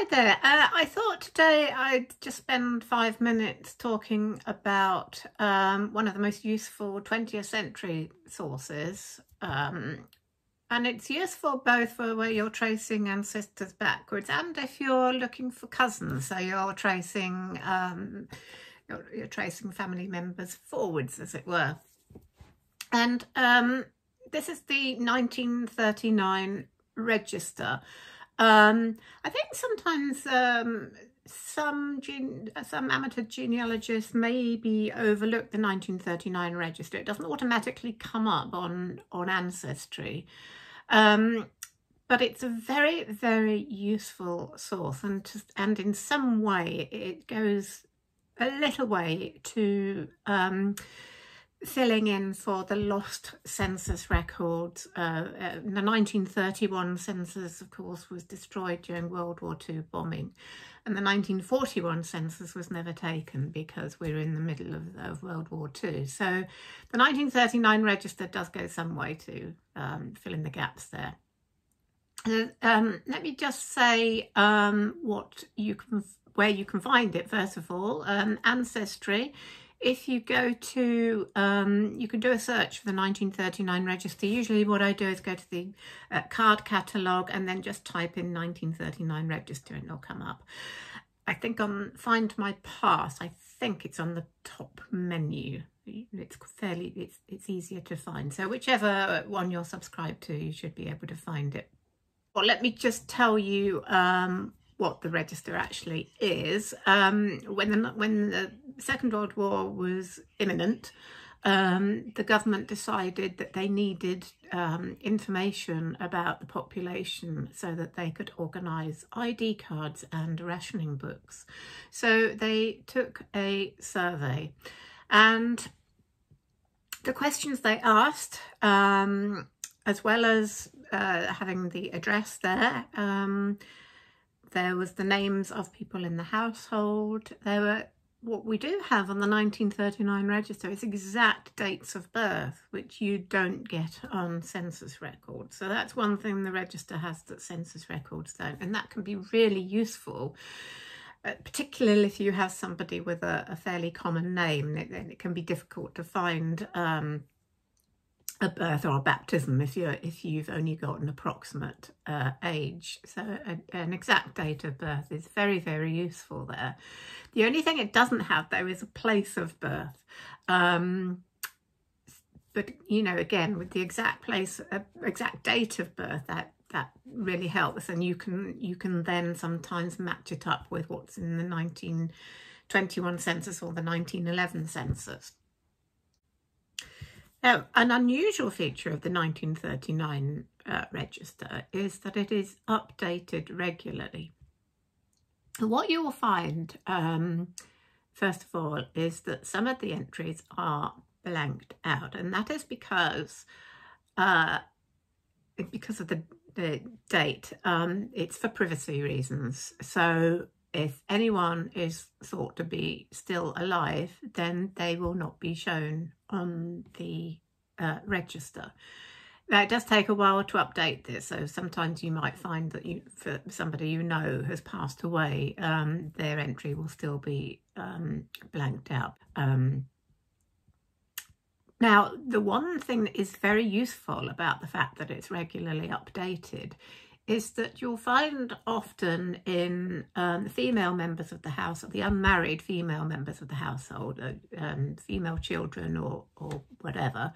Hi there. I thought today I'd just spend 5 minutes talking about one of the most useful 20th century sources. And it's useful both for where you're tracing ancestors backwards and if you're looking for cousins. So you're tracing family members forwards, as it were. And this is the 1939 register. I think sometimes some amateur genealogists maybe overlook the 1939 register. It doesn't automatically come up on Ancestry, but it's a very, very useful source, and in some way it goes a little way to filling in for the lost census records. The 1931 census, of course, was destroyed during World War II bombing, and the 1941 census was never taken because we were in the middle of World War II. So the 1939 register does go some way to fill in the gaps there. Let me just say where you can find it. First of all, Ancestry. If you go to, you can do a search for the 1939 register. Usually what I do is go to the card catalogue and then just type in 1939 register and it'll come up. I think on Find My Past, I think it's on the top menu. It's easier to find. So whichever one you're subscribed to, you should be able to find it. Well, let me just tell you what the register actually is. When the Second World War was imminent, the government decided that they needed information about the population so that they could organise ID cards and rationing books. So they took a survey, and the questions they asked, as well as having the address there, there was the names of people in the household. There were, what we do have on the 1939 register is exact dates of birth, which you don't get on census records. So that's one thing the register has that census records don't, and that can be really useful, particularly if you have somebody with a fairly common name. It can be difficult to find a birth or a baptism if you've only got an approximate age. So an exact date of birth is very, very useful there. The only thing it doesn't have, though, is a place of birth. But you know, again, with the exact place, exact date of birth, that really helps, and you can then sometimes match it up with what's in the 1921 census or the 1911 census. Now, an unusual feature of the 1939 register is that it is updated regularly. What you will find, first of all, is that some of the entries are blanked out, and that is because of the date. It's for privacy reasons. So if anyone is thought to be still alive, then they will not be shown on the register. Now, it does take a while to update this, so sometimes you might find that for somebody you know has passed away, their entry will still be blanked out. Now, the one thing that is very useful about the fact that it's regularly updated is that you'll find often in the female members of the house, or the unmarried female members of the household, female children or whatever,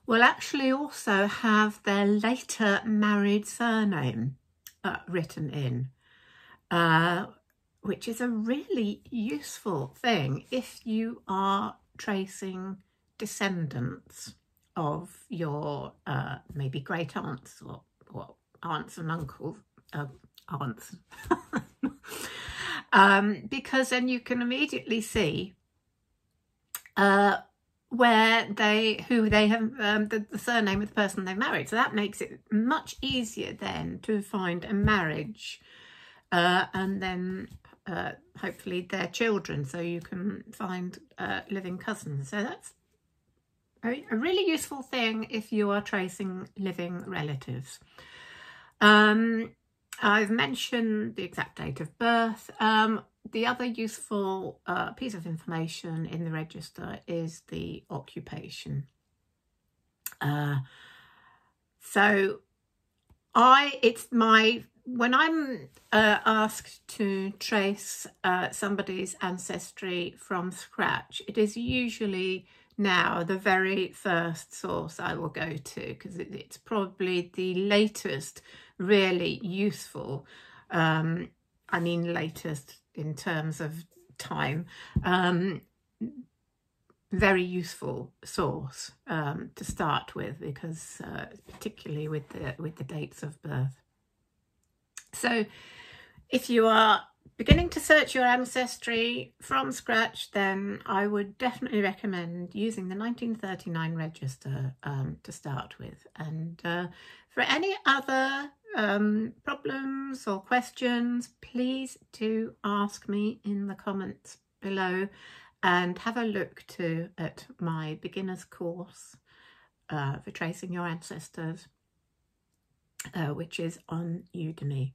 will actually also have their later married surname written in, which is a really useful thing if you are tracing descendants of your maybe great aunts or aunts and uncles, aunts, because then you can immediately see who they have, the surname of the person they've married. So that makes it much easier then to find a marriage and then hopefully their children, so you can find living cousins. So that's a really useful thing if you are tracing living relatives. I've mentioned the exact date of birth. The other useful piece of information in the register is the occupation. When I'm asked to trace somebody's ancestry from scratch, it is usually now the very first source I will go to, because it's probably the latest really useful, I mean latest in terms of time, very useful source to start with, because particularly with the dates of birth. So if you are beginning to search your ancestry from scratch, then I would definitely recommend using the 1939 register to start with. And for any other problems or questions, please do ask me in the comments below, and have a look too at my beginner's course for tracing your ancestors, which is on Udemy.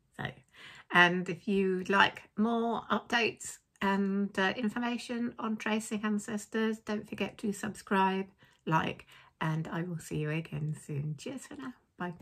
And if you'd like more updates and information on tracing ancestors, don't forget to subscribe, like, and I will see you again soon. Cheers for now. Bye.